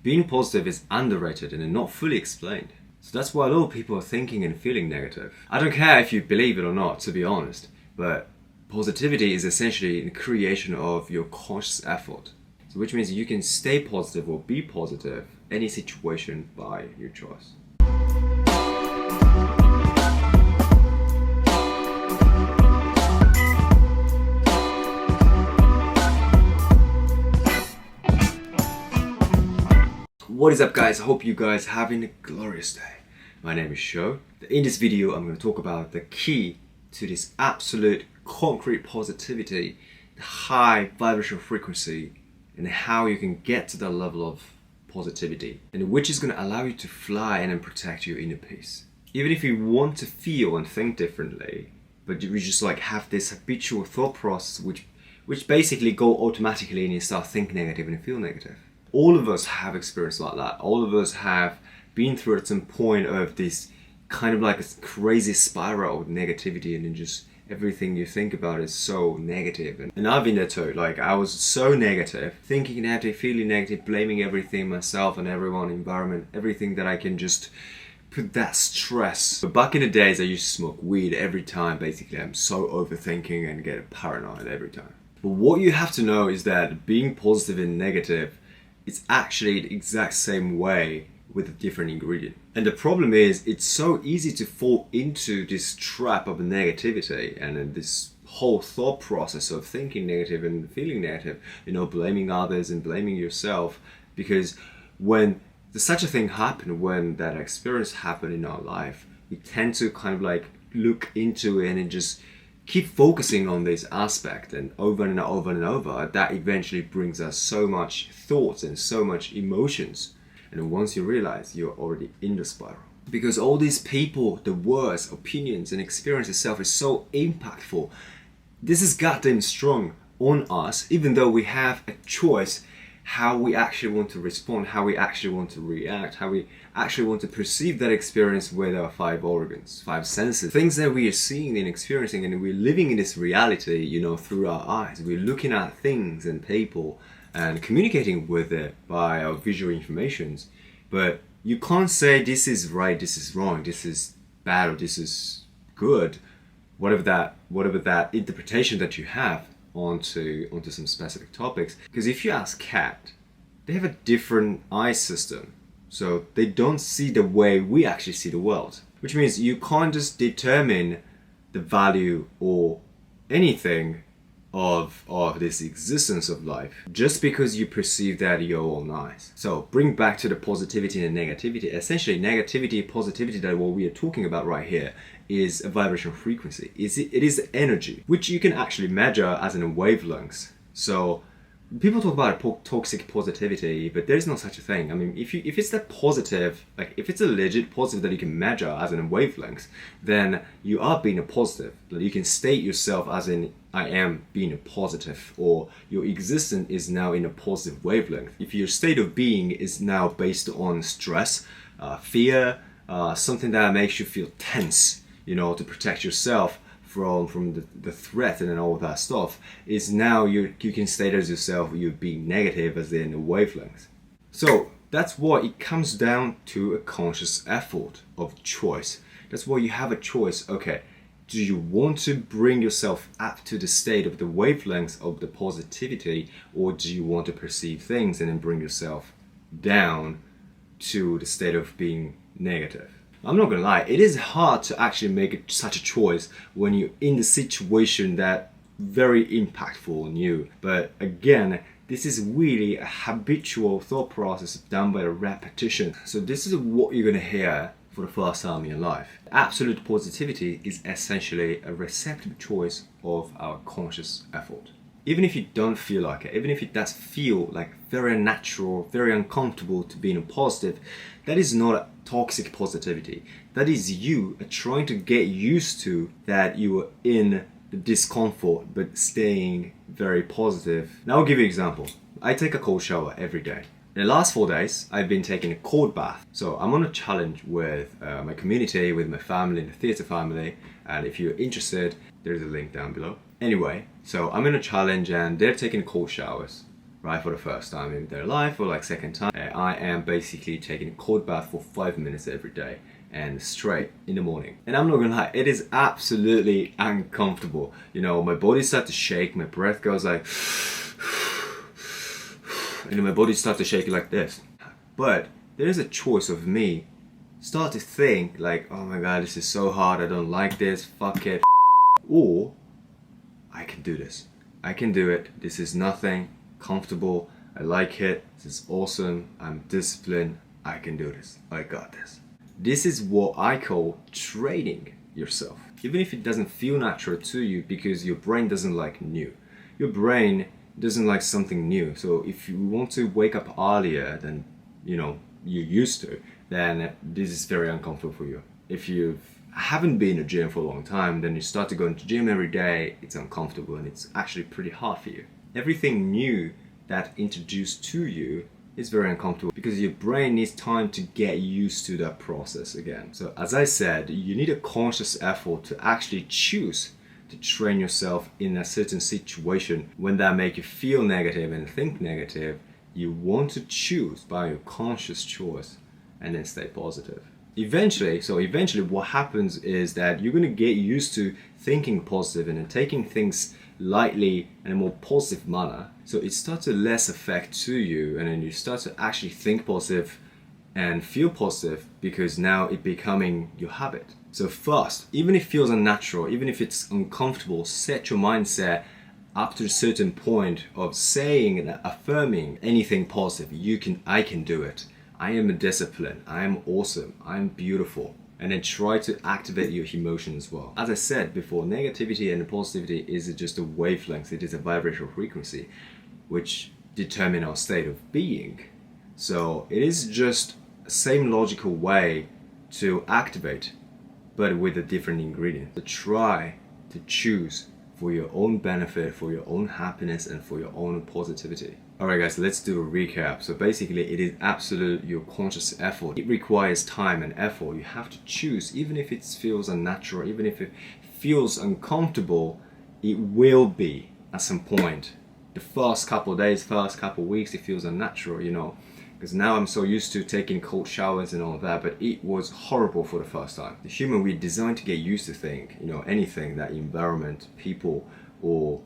Being positive is underrated and not fully explained. So that's why a lot of people are thinking and feeling negative. I don't care if you believe it or not, to be honest, but positivity is essentially the creation of your conscious effort. So which means you can stay positive or be positive any situation by your choice. What is up, guys? I hope you guys are having a glorious day. My name is Sho. In this video I'm going to talk about the key to this absolute concrete positivity, the high vibrational frequency, and how you can get to that level of positivity, and which is going to allow you to fly and then protect your inner peace. Even if you want to feel and think differently, but you just like have this habitual thought process which basically go automatically and you start thinking negative and feel negative. All of us have experience like that. All of us have been through at some point of this kind of like a crazy spiral of negativity, and then just everything you think about is so negative. And I've been there too. Like, I was so negative, thinking negative, feeling negative, blaming everything, myself and everyone, environment, everything that I can just put that stress. But back in the days, I used to smoke weed every time. Basically, I'm so overthinking and get paranoid every time. But what you have to know is that being positive and negative, it's actually the exact same way with a different ingredient. And the problem is, it's so easy to fall into this trap of negativity and then this whole thought process of thinking negative and feeling negative, blaming others and blaming yourself. Because when there's such a thing happen, when that experience happened in our life, we tend to kind of like look into it and just keep focusing on this aspect, and over and over and over, that eventually brings us so much thoughts and so much emotions. And once you realize, you're already in the spiral. Because all these people, the words, opinions, and experience itself is so impactful. This is goddamn strong on us, even though we have a choice how we actually want to respond, how we actually want to react, how we actually want to perceive that experience with our 5 organs, 5 senses. Things that we are seeing and experiencing, and we're living in this reality, through our eyes. We're looking at things and people and communicating with it by our visual informations. But you can't say this is right, this is wrong, this is bad, or this is good, whatever that interpretation that you have onto some specific topics. Because if you ask cat, they have a different eye system, so they don't see the way we actually see the world. Which means you can't just determine the value or anything of this existence of life just because you perceive that your own eyes. So bring back to the positivity and negativity. Essentially, negativity, positivity, that what we are talking about right here is a vibrational frequency. It is energy, which you can actually measure as in wavelengths. So people talk about toxic positivity, but there's no such a thing. I mean, if it's that positive, like if it's a legit positive that you can measure as in wavelengths, then you are being a positive. You can state yourself as in, I am being a positive, or your existence is now in a positive wavelength. If your state of being is now based on stress, fear, something that makes you feel tense, to protect yourself from the threat and then all that stuff, is now you can state as yourself you're being negative as in a wavelength. So that's why it comes down to a conscious effort of choice. That's why you have a choice. Okay, do you want to bring yourself up to the state of the wavelengths of the positivity, or do you want to perceive things and then bring yourself down to the state of being negative? I'm not gonna lie, it is hard to actually make such a choice when you're in the situation that very impactful on you. But again, this is really a habitual thought process done by a repetition. So this is what you're gonna hear for the first time in your life. Absolute positivity is essentially a receptive choice of our conscious effort. Even if you don't feel like it, even if it does feel like very unnatural, very uncomfortable to be in a positive, that is not toxic positivity. That is you trying to get used to that you are in the discomfort but staying very positive. Now I'll give you an example. I take a cold shower every day. In the last 4 days, I've been taking a cold bath. So I'm on a challenge with my community, with my family, the theatre family, and if you're interested, there's a link down below. Anyway, so I'm in a challenge and they're taking cold showers. right, for the first time in their life or like second time, I am basically taking a cold bath for 5 minutes every day and straight in the morning. And I'm not gonna lie, it is absolutely uncomfortable. You know, my body starts to shake, my breath goes like, and then my body starts to shake like this. But there is a choice of me start to think like, oh my god, this is so hard, I don't like this, fuck it. Or I can do this. I can do it. This is nothing, comfortable, I like it, this is awesome, I'm disciplined, I can do this, I got this. This is what I call training yourself. Even if it doesn't feel natural to you because your brain doesn't like new. Your brain doesn't like something new. So if you want to wake up earlier than you used to, then this is very uncomfortable for you. If you haven't been in a gym for a long time, then you start to go into the gym every day, it's uncomfortable and it's actually pretty hard for you. Everything new that introduced to you is very uncomfortable because your brain needs time to get used to that process again. So as I said, you need a conscious effort to actually choose to train yourself in a certain situation. When that make you feel negative and think negative, you want to choose by your conscious choice and then stay positive. Eventually what happens is that you're going to get used to thinking positive and then taking things lightly in a more positive manner. So it starts to less affect to you, and then you start to actually think positive and feel positive because now it's becoming your habit. So first, even if it feels unnatural, even if it's uncomfortable, set your mindset up to a certain point of saying and affirming anything positive. I can do it. I am disciplined. I am awesome. I'm beautiful. And then try to activate your emotion as well. As I said before, negativity and positivity is just a wavelength. It is a vibrational frequency which determine our state of being. So it is just the same logical way to activate, but with a different ingredient. So try to choose for your own benefit, for your own happiness, and for your own positivity. Alright guys, let's do a recap. So basically it is absolute your conscious effort. It requires time and effort. You have to choose, even if it feels unnatural, even if it feels uncomfortable, it will be at some point. The first couple of days, first couple of weeks, it feels unnatural, because now I'm so used to taking cold showers and all of that, but it was horrible for the first time. The human, we're designed to get used to things, anything, that environment, people, or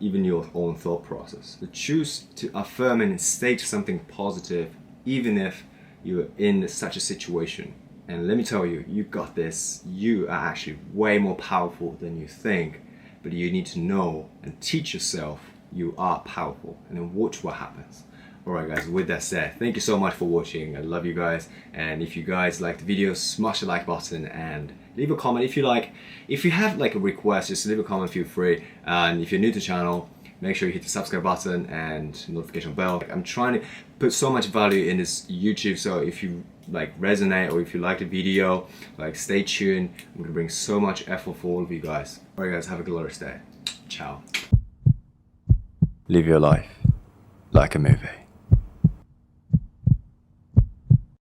even your own thought process. So choose to affirm and state something positive, even if you're in such a situation. And let me tell you, you got this. You are actually way more powerful than you think, but you need to know and teach yourself you are powerful, and then watch what happens. Alright guys, with that said, thank you so much for watching. I love you guys, and if you guys like the video, smash the like button and leave a comment if you like. If you have like a request, just leave a comment, feel free. And if you're new to the channel, make sure you hit the subscribe button and notification bell. I'm trying to put so much value in this YouTube, so if you like resonate or if you like the video, like stay tuned. I'm gonna bring so much effort for all of you guys. Alright guys, have a glorious day. Ciao. Live your life like a movie.